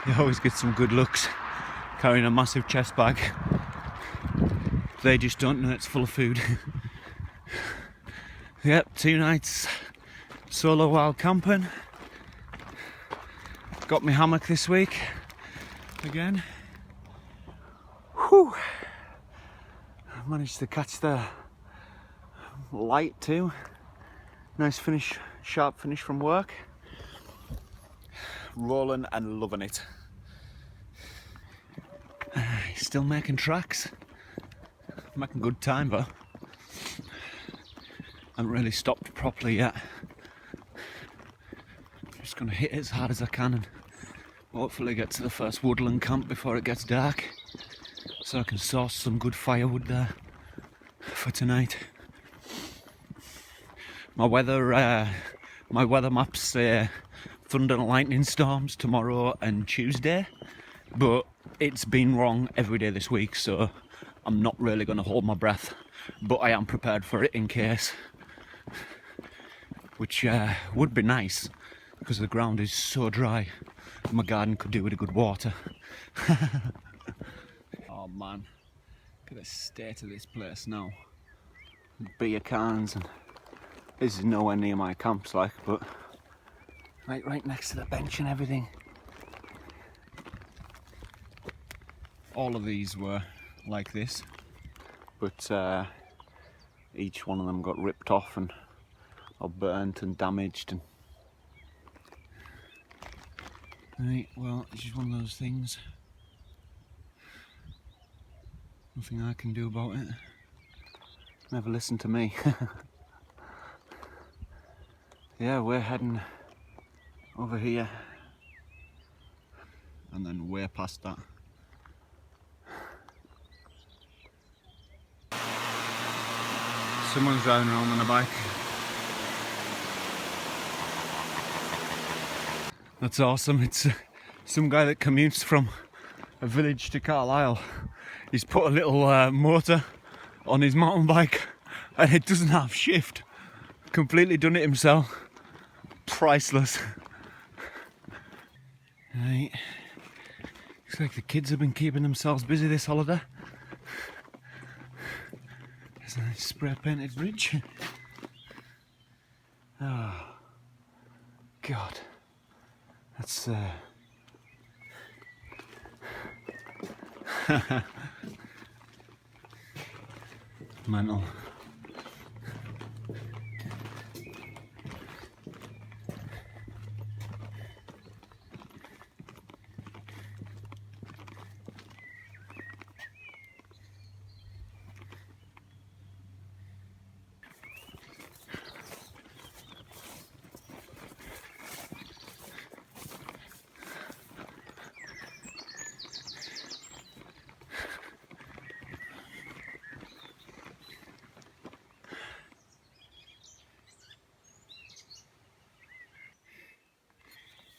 You always get some good looks carrying a massive chest bag. They just don't know it's full of food. Yep, 2 nights solo wild camping. Got my hammock this week again. Whew. Managed to catch the light too. Nice finish, sharp finish from work. Rolling and loving it. Still making tracks. Making good time though. Haven't really stopped properly yet. Just gonna hit it as hard as I can and hopefully get to the first woodland camp before it gets dark, so I can source some good firewood there for tonight. My weather maps say thunder and lightning storms tomorrow and Tuesday, but it's been wrong every day this week, so I'm not really going to hold my breath, but I am prepared for it in case, which would be nice because the ground is so dry. My garden could do with a good water. Oh man, look at the state of this place now. Beer cans, and this is nowhere near my camps, like, but right next to the bench and everything. All of these were like this, but each one of them got ripped off and or burnt and damaged. And right, well, it's just one of those things. Nothing I can do about it. Never listen to me. Yeah, we're heading over here and then way past that. Someone's driving around on a bike. That's awesome. It's some guy that commutes from a village to Carlisle. He's put a little motor on his mountain bike and it doesn't have shift. Completely done it himself. Priceless. Right. Looks like the kids have been keeping themselves busy this holiday. There's a nice spray painted bridge. Oh God, that's mental.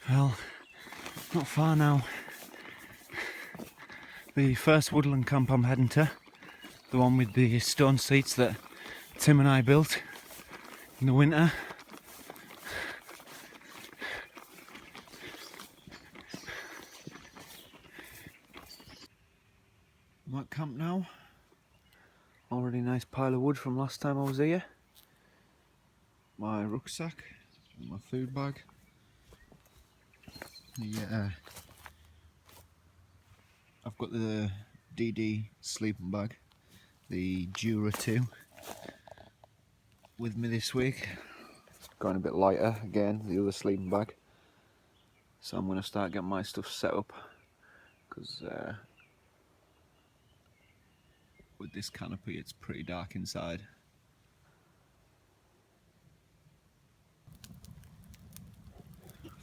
Well, not far now. The first woodland camp I'm heading to, the one with the stone seats that Tim and I built in the winter. I'm at camp now. Already a nice pile of wood from last time I was here. My rucksack, my food bag. Yeah, I've got the DD sleeping bag, the Dura 2, with me this week. Going a bit lighter again, the other sleeping bag. So I'm going to start getting my stuff set up, because with this canopy it's pretty dark inside.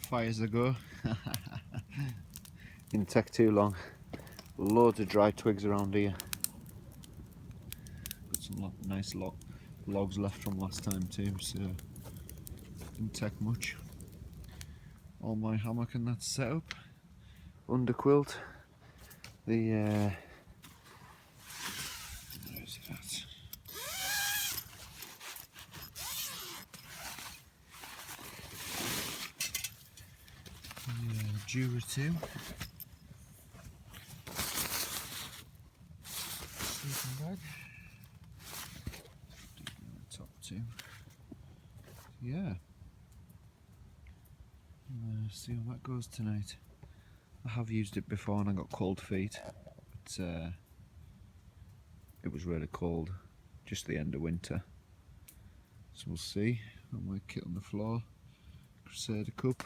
Fires a go. Didn't take too long. Loads of dry twigs around here. Got some nice logs left from last time too, so didn't take much. All my hammock and that set up. Underquilt. The where is it at? Yeah. Jura 2. Sleeping bag. Top 2. Yeah. See how that goes tonight. I have used it before and I got cold feet, but it was really cold, just the end of winter. So we'll see. Got my kit on the floor, Crusader cup,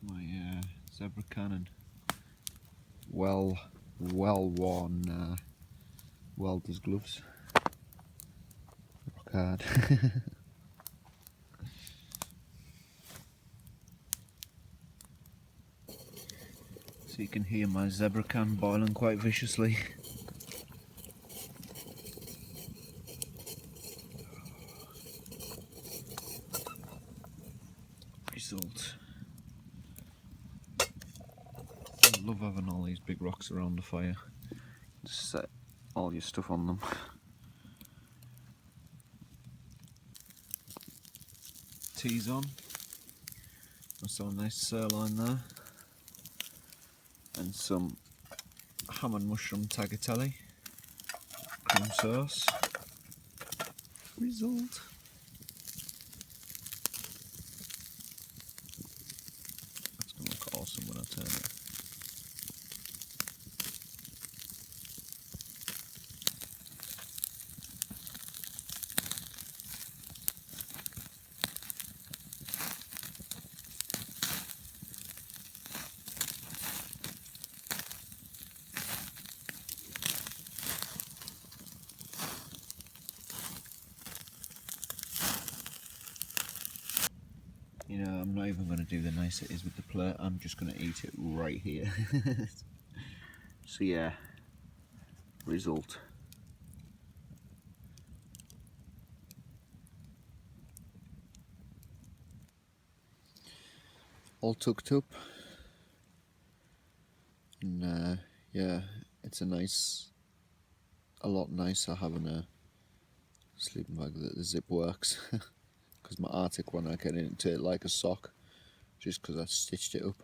my zebra cannon, well worn welder's gloves, rock hard. So you can hear my zebra can boiling quite viciously. Result. I love having all these big rocks around the fire. Just set all your stuff on them. Teas on. I saw a nice sirloin there. And some ham and mushroom tagliatelle, cream sauce. Result. That's going to look awesome when I turn it. You know, I'm not even going to do the nice it is with the plate, I'm just going to eat it right here. So yeah, result. All tucked up. And yeah, it's a lot nicer having a sleeping bag that the zip works. Because my Arctic one I get into it like a sock, just because I stitched it up.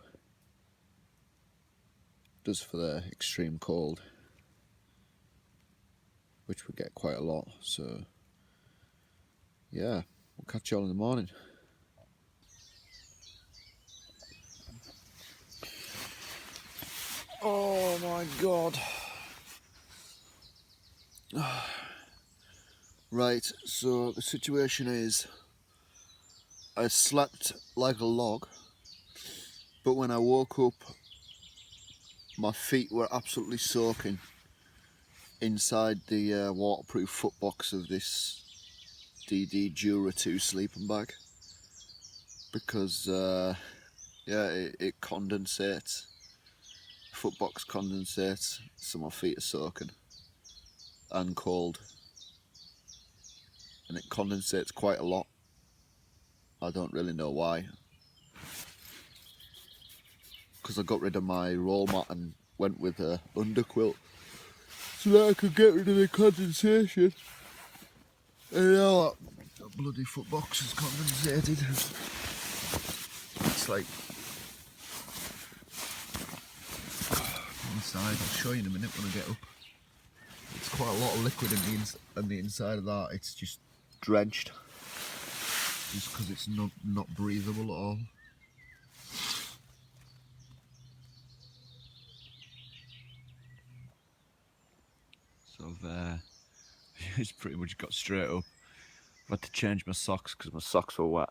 It does for the extreme cold, which we get quite a lot. So yeah, we'll catch you all in the morning. Oh my god. Right, so the situation is I slept like a log, but when I woke up my feet were absolutely soaking inside the waterproof footbox of this DD Jura 2 sleeping bag, because yeah, it condensates, footbox condensates, so my feet are soaking and cold, and it condensates quite a lot. I don't really know why, because I got rid of my roll mat and went with a underquilt so that I could get rid of the condensation. And now that bloody footbox is condensated. It's like inside, I'll show you in a minute when I get up. It's quite a lot of liquid in the inside of that. It's just drenched, just because it's not breathable at all. So I've just pretty much got straight up. I've had to change my socks because my socks were wet.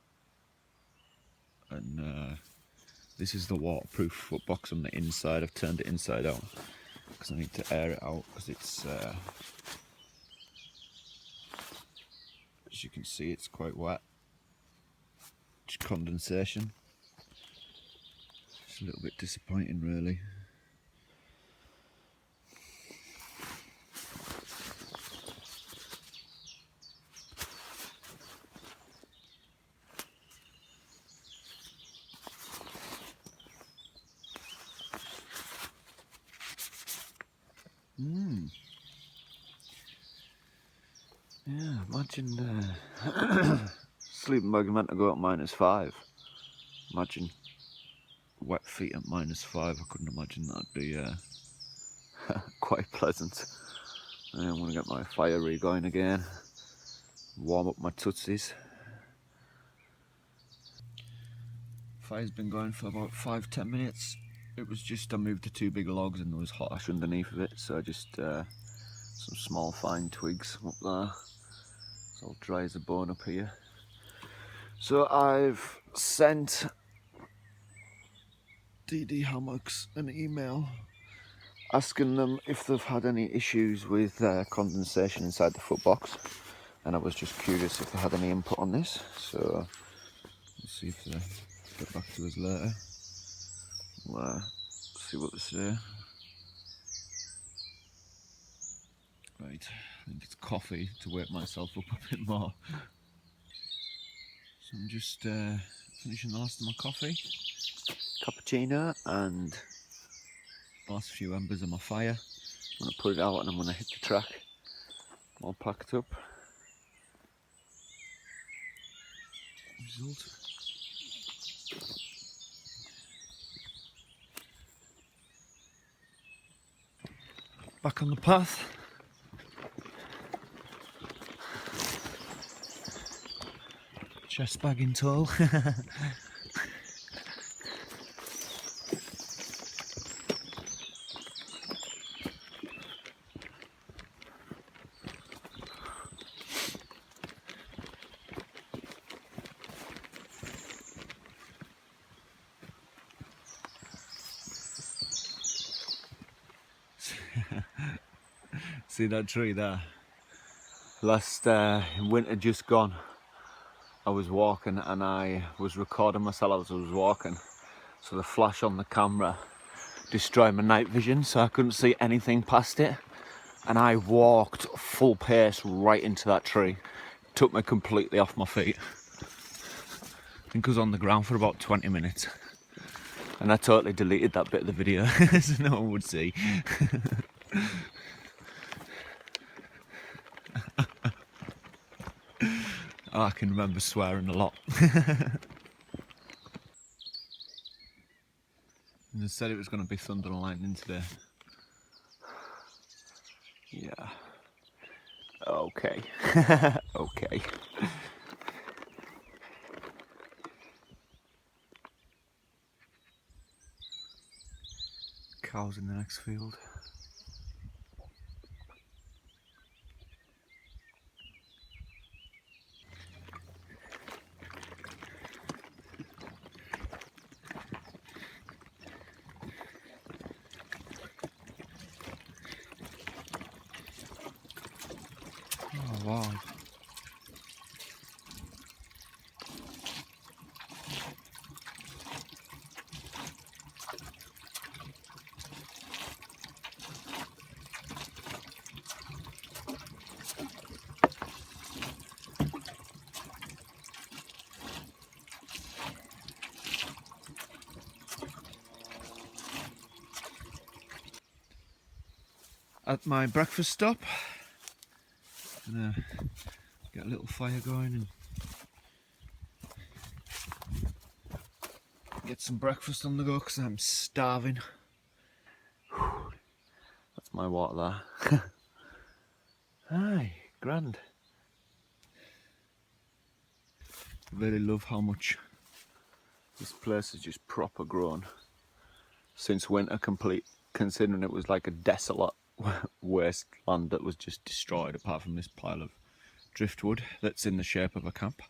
And this is the waterproof footbox on the inside. I've turned it inside out because I need to air it out, because it's, as you can see, it's quite wet. Just condensation. It's a little bit disappointing, really. Yeah, imagine sleeping bag meant to go at -5. Imagine wet feet at -5. I couldn't imagine that'd be quite pleasant. I'm going to get my fire re-going again, warm up my tootsies. Fire's been going for about 5-10 minutes. It was just I moved the 2 big logs and there was hot ash underneath of it, so I just some small fine twigs up there. It's all dry as a bone up here. So I've sent DD Hammocks an email asking them if they've had any issues with condensation inside the footbox, and I was just curious if they had any input on this, so we'll see if they get back to us later. We'll see what they say. Right, I think it's coffee to wake myself up a bit more. So I'm just finishing the last of my coffee, cappuccino, and the last few embers of my fire. I'm going to put it out and I'm going to hit the track. All packed up. Result. Back on the path. Chest bagging tall. See that tree there? Last winter just gone, I was walking and I was recording myself as I was walking, so the flash on the camera destroyed my night vision, so I couldn't see anything past it, and I walked full pace right into that tree. Took me completely off my feet. I think I was on the ground for about 20 minutes, and I totally deleted that bit of the video so no one would see. Oh, I can remember swearing a lot. And they said it was going to be thunder and lightning today. Yeah. Okay. Okay. Cows in the next field. Oh wow. At my breakfast stop, gonna get a little fire going and get some breakfast on the go because I'm starving. That's my water there. Aye, grand. Really love how much this place has just proper grown since winter complete, considering it was like a desolate wasteland that was just destroyed apart from this pile of driftwood that's in the shape of a camp.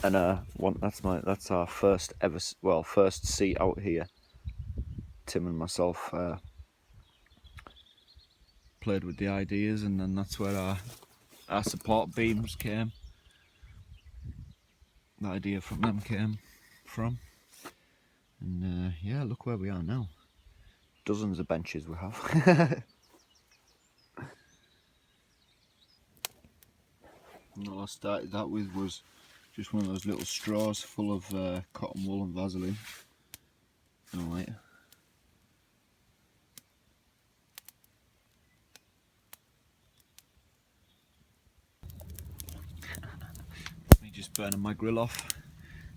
And that's our first seat out here. Tim and myself played with the ideas, and then that's where our support beams came. The idea from them came from. And yeah, look where we are now. Dozens of benches we have. And all I started that with was just one of those little straws full of cotton wool and Vaseline. Alright. Just burning my grill off.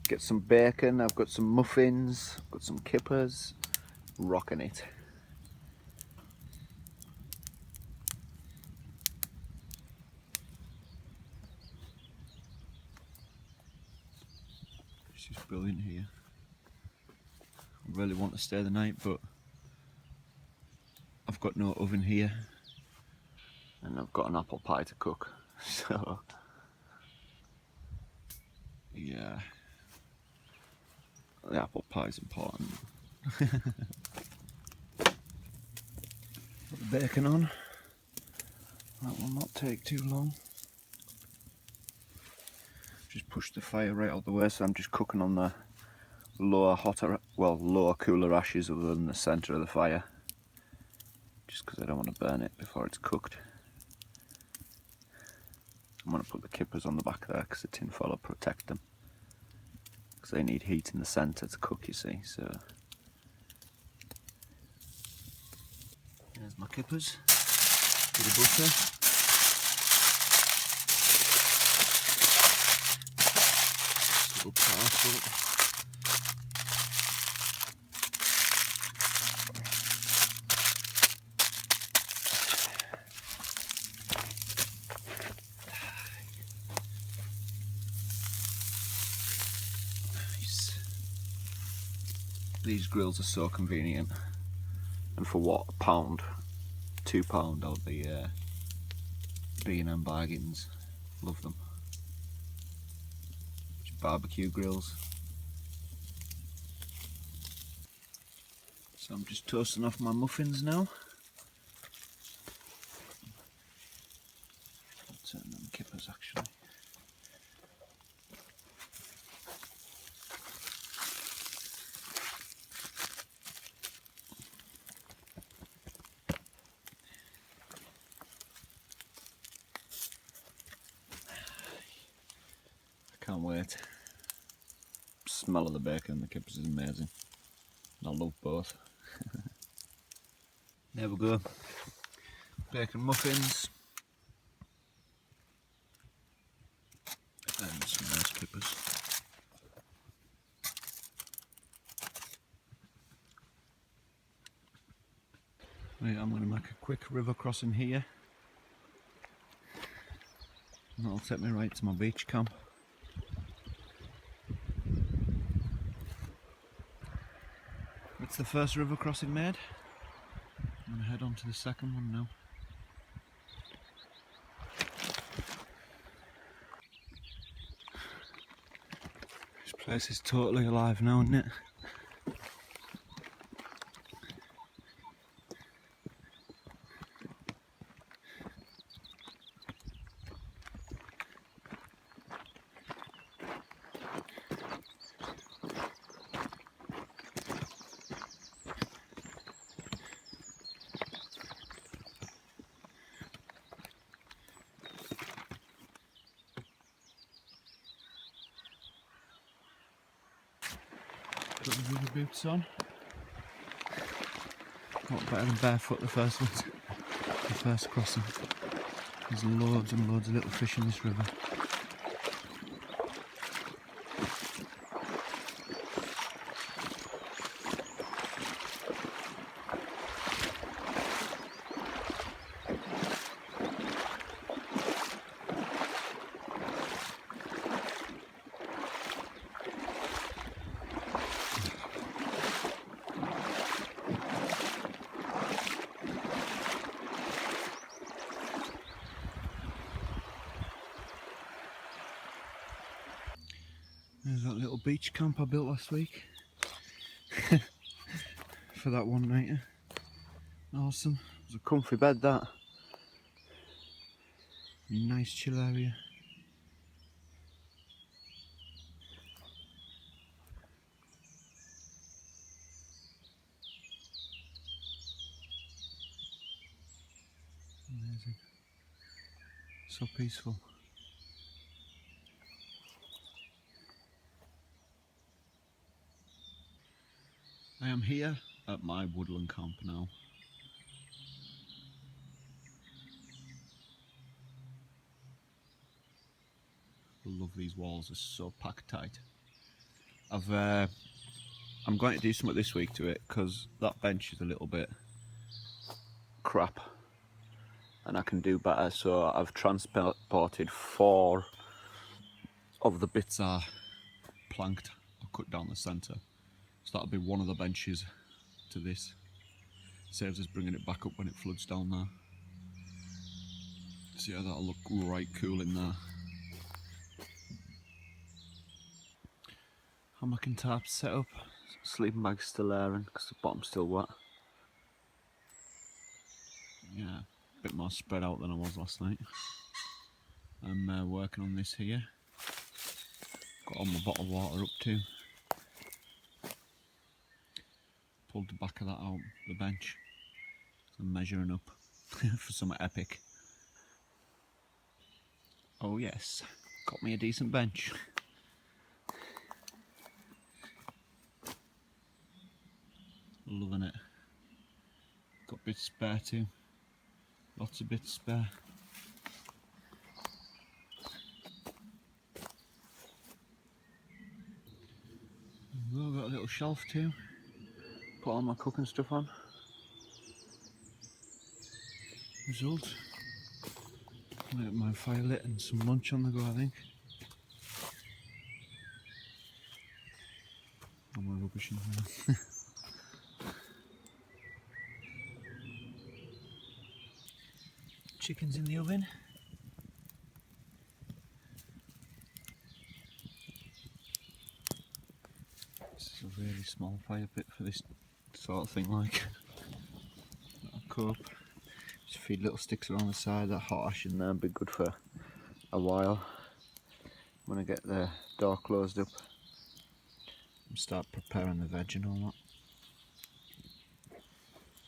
Get some bacon, I've got some muffins, I've got some kippers, rocking it. It's just brilliant here. I really want to stay the night, but I've got no oven here and I've got an apple pie to cook, so yeah, the apple pie is important. Put the bacon on, that will not take too long. Just push the fire right out the way, so I'm just cooking on the lower cooler ashes other than the centre of the fire, just because I don't want to burn it before it's cooked. I'm going to put the kippers on the back there because the tin foil will protect them, because they need heat in the centre to cook, you see. So there's my kippers, bit of butter, little parslel. These grills are so convenient, and for what, £1, £2 out the B&M bargains. Love them. Just barbecue grills. So I'm just toasting off my muffins now. I'll turn them kippers actually. Can't wait. Smell of the bacon and the kippers is amazing. I love both. There we go. Bacon muffins. And some nice kippers. Right, I'm going to make a quick river crossing here. And that'll take me right to my beach camp. It's the first river crossing made. I'm going to head on to the second one now. This place is totally alive now, isn't it? Got the rubber boots on. What better than barefoot the first crossing. There's loads and loads of little fish in this river. There's that little beach camp I built last week for that one nighter. Awesome. It was a comfy bed, that. Nice chill area. Amazing. So peaceful. I am here at my woodland camp now. I love these walls, they're so packed tight. I'm going to do something this week to it because that bench is a little bit crap and I can do better, so I've transported 4 of the bits are planked or cut down the centre, so that'll be one of the benches to this. Saves us bringing it back up when it floods down there. So yeah, that'll look right cool in there. Hammock and tarp set up. Sleeping bag's still airing because the bottom's still wet. Yeah, a bit more spread out than I was last night. I'm working on this here. Got all my bottled water up too. Pulled the back of that out, the bench. I'm measuring up for something epic. Oh yes, got me a decent bench. Loving it. Got bits spare too. Lots of bits spare. I've got a little shelf too. Put all my cooking stuff on. Result. My fire lit and some lunch on the go, I think. All my rubbish in there. Chicken's in the oven. This is a really small fire pit for this sort of thing, like a cope. Just feed little sticks around the side. That hot ash in there would be good for a while. When I get the door closed up and start preparing the veg and all that.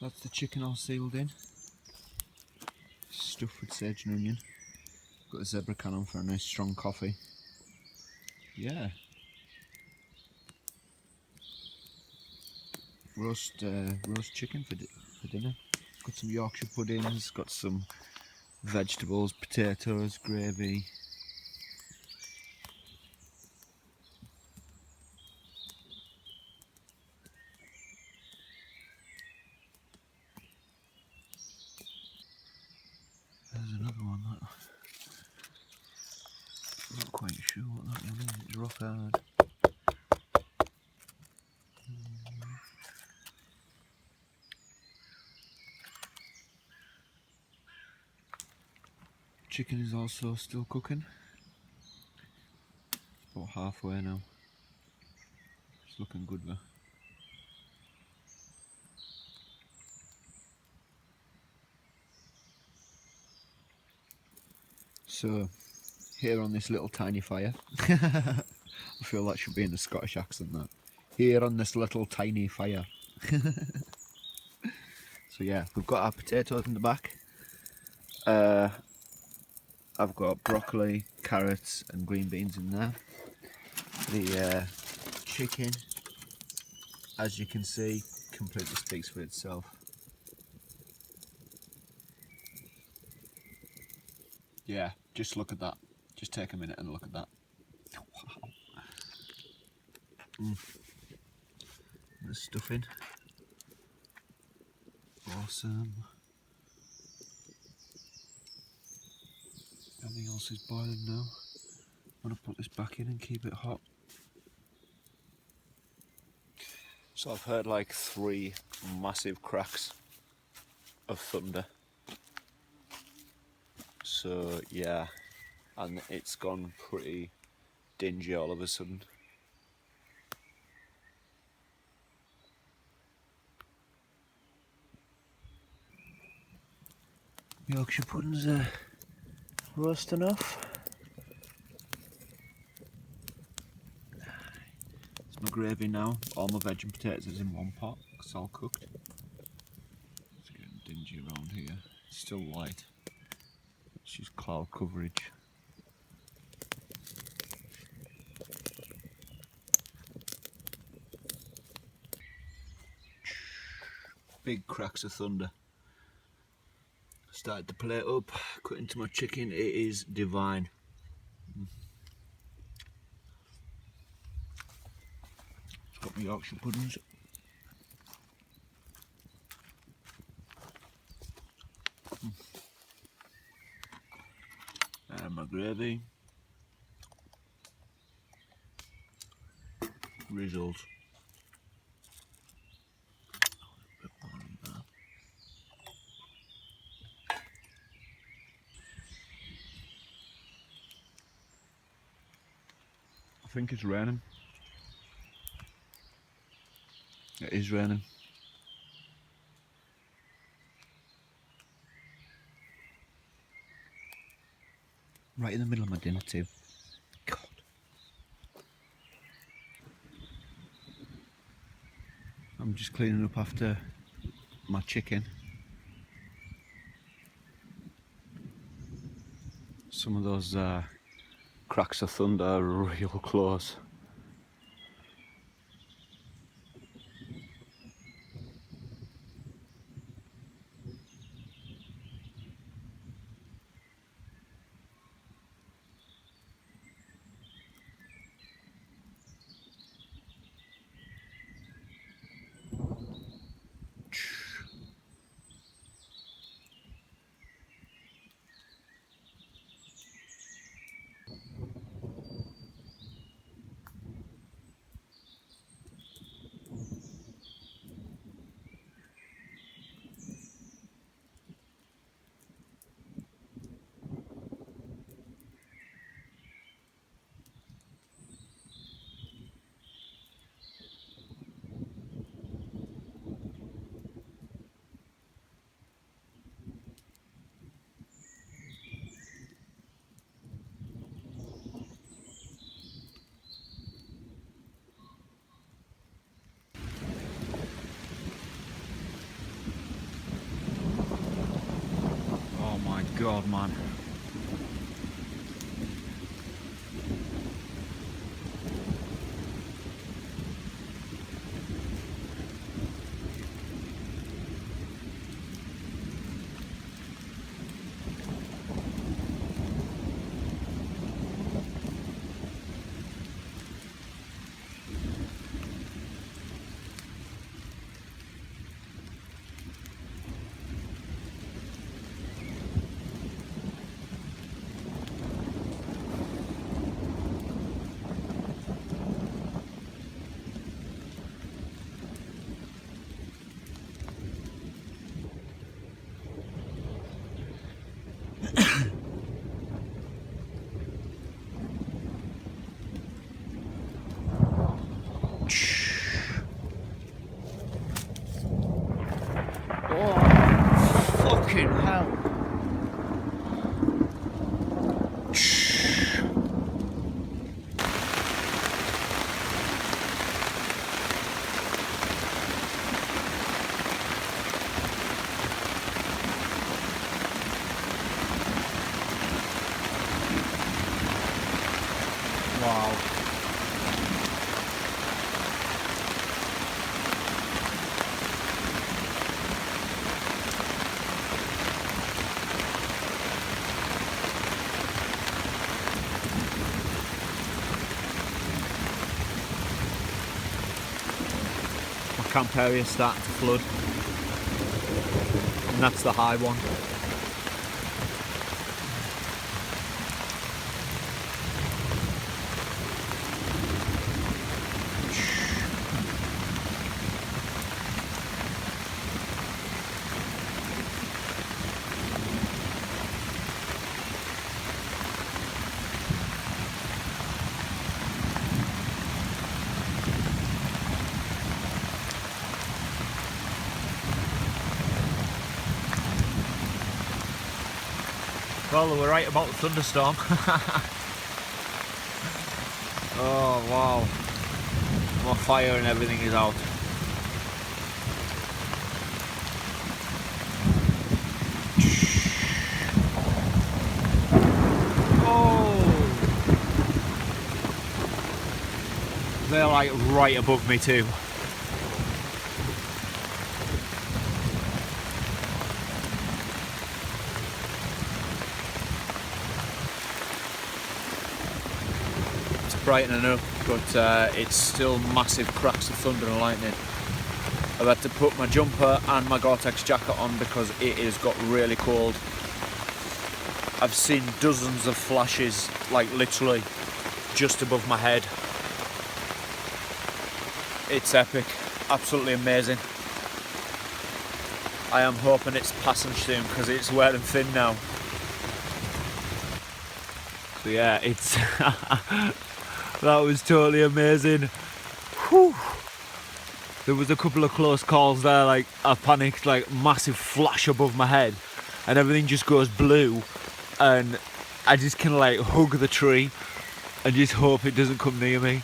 That's the chicken all sealed in. Stuffed with sage and onion. Got a zebra can on for a nice strong coffee. Yeah. Roast chicken for dinner. Got some Yorkshire puddings, got some vegetables, potatoes, gravy. There's another one that I'm not quite sure what that one is. It's rock hard. Chicken is also still cooking. It's about halfway now. It's looking good though. So, here on this little tiny fire, I feel that should be in a Scottish accent that. Here on this little tiny fire. So yeah, we've got our potatoes in the back. I've got broccoli, carrots and green beans in there. The chicken, as you can see, completely speaks for itself. Yeah, just look at that. Just take a minute and look at that. Wow. The stuffing. Awesome. Everything else is boiling now. I'm going to put this back in and keep it hot. So I've heard like 3 massive cracks of thunder. So yeah, and it's gone pretty dingy all of a sudden. Yorkshire puddings are roasting off. It's my gravy now. All my veg and potatoes is in one pot. It's all cooked. It's getting dingy around here. It's still light. It's just cloud coverage. Big cracks of thunder. Started to plate up, cut into my chicken. It is divine. My Yorkshire puddings. And my gravy. Rizzles. I think it's raining. It is raining. Right in the middle of my dinner too. God. I'm just cleaning up after my chicken. Some of those cracks of thunder are real close. Oh my God, man. Oh, fucking hell. Wow. My camp area is starting to flood, and that's the high one. Well, they were right about the thunderstorm. Oh wow, my fire and everything is out. Oh, they're like right above me too. It's brightening up, but it's still massive cracks of thunder and lightning. I've had to put my jumper and my Gore-Tex jacket on because it has got really cold. I've seen dozens of flashes, like literally just above my head. It's epic, absolutely amazing. I am hoping it's passing soon because it's wearing thin now. So yeah, it's that was totally amazing. Whew. There was a couple of close calls there, like I panicked, like massive flash above my head and everything just goes blue, and I just kind of like hug the tree and just hope it doesn't come near me.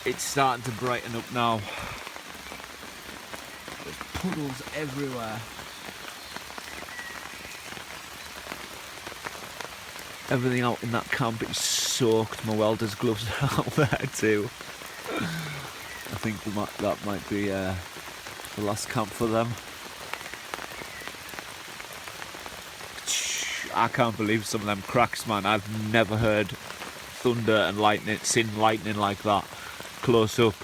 It's starting to brighten up now. There's puddles everywhere. Everything out in that camp is soaked. My welder's gloves are out there too. I think that might be the last camp for them. I can't believe some of them cracks, man. I've never heard thunder and lightning, seen lightning like that close up.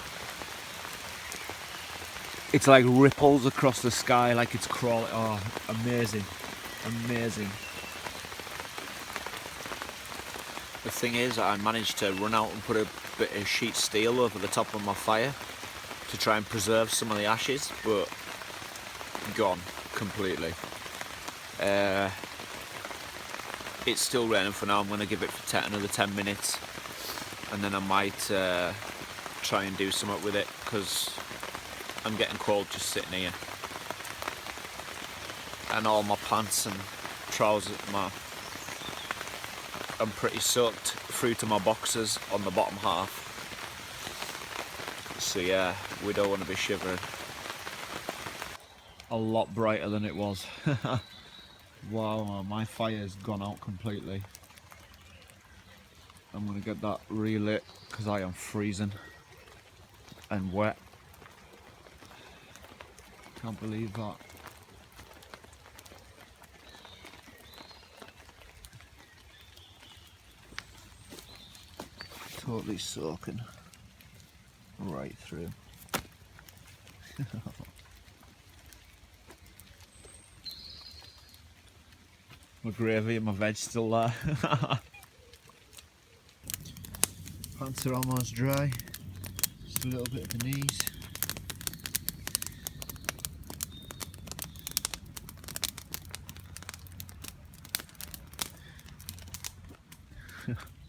It's like ripples across the sky, like it's crawling. Oh, amazing, amazing. The thing is, I managed to run out and put a bit of sheet steel over the top of my fire to try and preserve some of the ashes, but gone completely. It's still raining for now. I'm going to give it another 10 minutes and then I might try and do something with it because I'm getting cold just sitting here. And all my pants and trousers, I'm pretty soaked through to my boxers on the bottom half. So yeah, we don't want to be shivering. A lot brighter than it was. Wow, my fire's gone out completely. I'm gonna get that relit because I am freezing and wet. Can't believe that. Totally soaking right through. My gravy and my veg still there. Pants are almost dry. Just a little bit at the knees.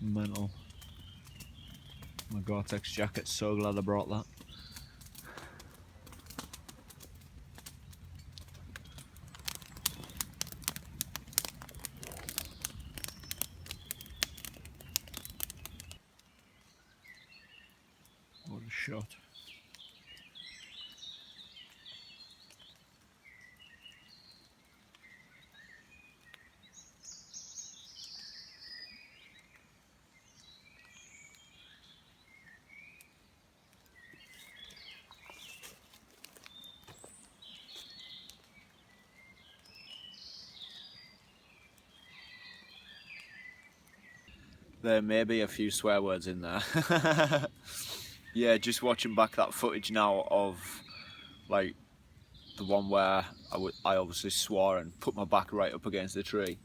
Mental. My Gore-Tex jacket, so glad I brought that. What a shot. There may be a few swear words in there. Yeah, just watching back that footage now of like the one where I obviously swore and put my back right up against the tree.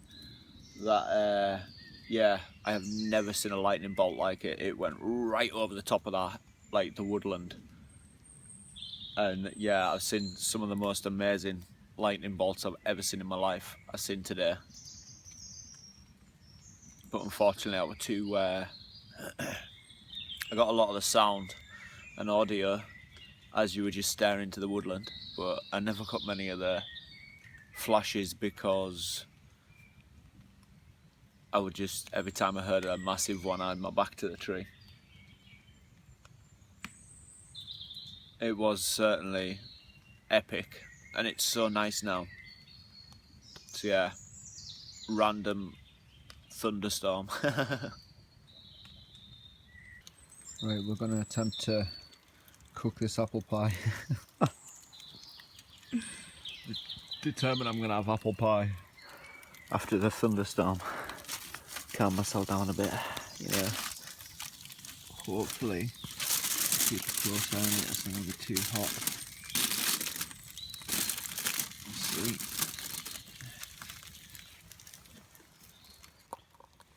That yeah, I have never seen a lightning bolt like it. It went right over the top of that, like the woodland. And yeah, I've seen some of the most amazing lightning bolts I've ever seen in my life. I've seen today. But unfortunately I was too, I got a lot of the sound and audio as you were just staring into the woodland, but I never got many of the flashes because I would just, every time I heard a massive one, I had my back to the tree. It was certainly epic, and it's so nice now. So yeah, random thunderstorm. Right, we're going to attempt to cook this apple pie. Determined I'm going to have apple pie after the thunderstorm. calm myself down a bit. Hopefully keep a close eye on it. It's not going to be too hot. Let's see.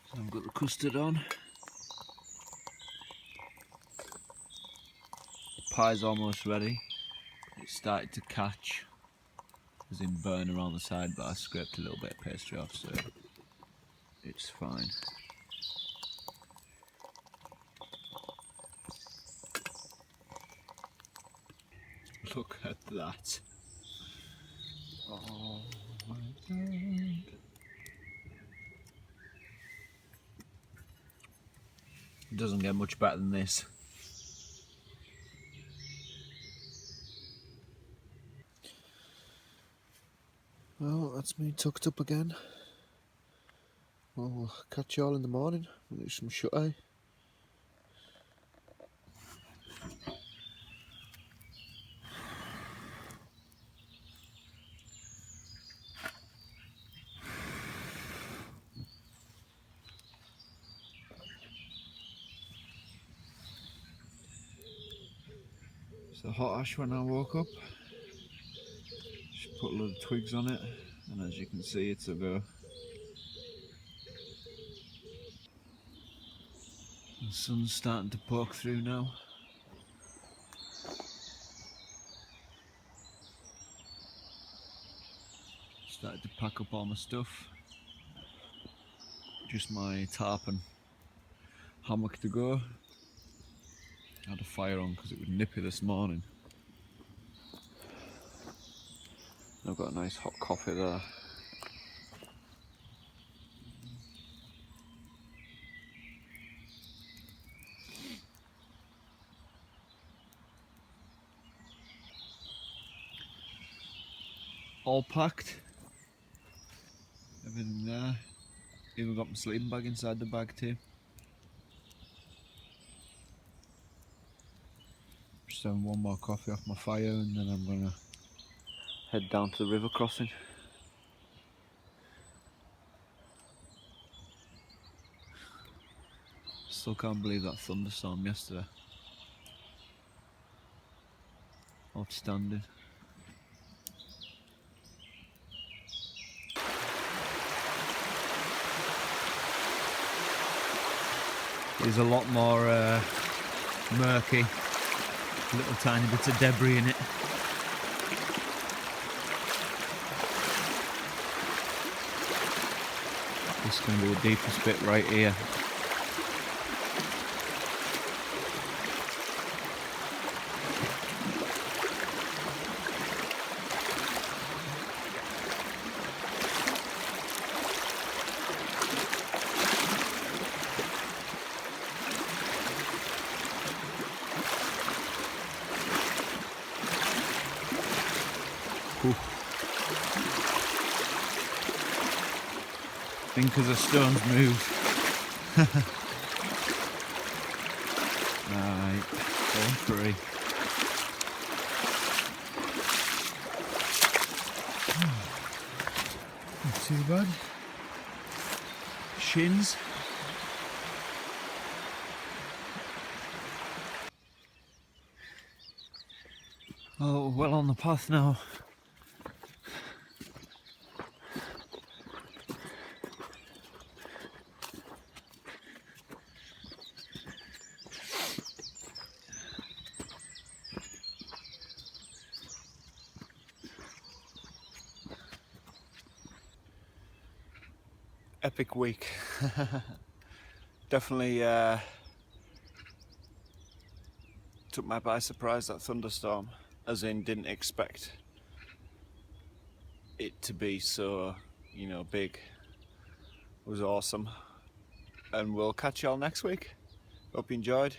So I've got the custard on. The pie's almost ready. It started to catch, as in burn around the side, but I scraped a little bit of pastry off, so it's fine. Look at that. Oh my God. It doesn't get much better than this. Well, that's me tucked up again. I'll catch you all in the morning. We'll do some shut eye. It's a hot ash when I woke up. Just put a load of twigs on it, and as you can see, it's a go. The sun's starting to poke through now. Started to pack up all my stuff. Just my tarp and hammock to go. I had a fire on because it was nippy this morning. I've got a nice hot coffee there. All packed. Everything there. Even got my sleeping bag inside the bag too. Just having one more coffee off my fire and then I'm gonna head down to the river crossing. Still can't believe that thunderstorm yesterday. Outstanding. There's a lot more murky, little tiny bits of debris in it. This is going to be the deepest bit right here. I think as the stones move. Right, going free. Not too bad. Shins. Oh, well on the path now. Epic week. Definitely took me by surprise, that thunderstorm, as in didn't expect it to be so, big. It was awesome. And we'll catch y'all next week. Hope you enjoyed.